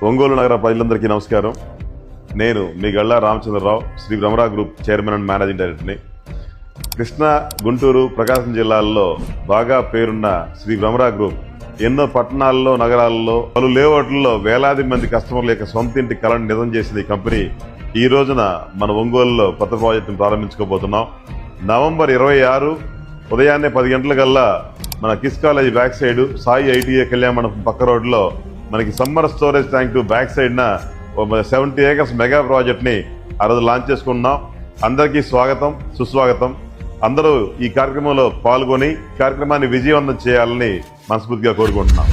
ఒంగోలు నగర ప్రజలందరికీ నమస్కారం. నేను మీ Galla Ramachandra Rao, Sri Bhramara group chairman and managing డైరెక్టర్ని. కృష్ణా, గుంటూరు, ప్రకాశం జిల్లాల్లో బాగా పేరున్న శ్రీ భ్రమరా గ్రూప్ ఎన్నో పట్టణాల్లో, నగరాల్లో, పలు లేఅవుట్లలో వేలాది మంది కస్టమర్ల యొక్క సొంత ఇంటి కళను నిజం చేసిన ఈ కంపెనీ ఈ రోజున మన ఒంగోలులో కొత్త ప్రాజెక్టును ప్రారంభించుకోబోతున్నాం. నవంబర్ 26 ఉదయాన్నే 10 గంటలకల్లా మన kiss college back side Sai ITI కళ్యాణ మండపం పక్క రోడ్లో మనకి summer storage tank back side న 70 ఏకర్స్ మెగా ప్రాజెక్ట్ ని ఆ రోజు లాంచ్ చేసుకున్నాం. అందరికీ స్వాగతం, సుస్వాగతం. అందరూ ఈ కార్యక్రమంలో పాల్గొని కార్యక్రమాన్ని విజయవంతం చేయాలని మనస్ఫూర్తిగా కోరుకుంటున్నాం.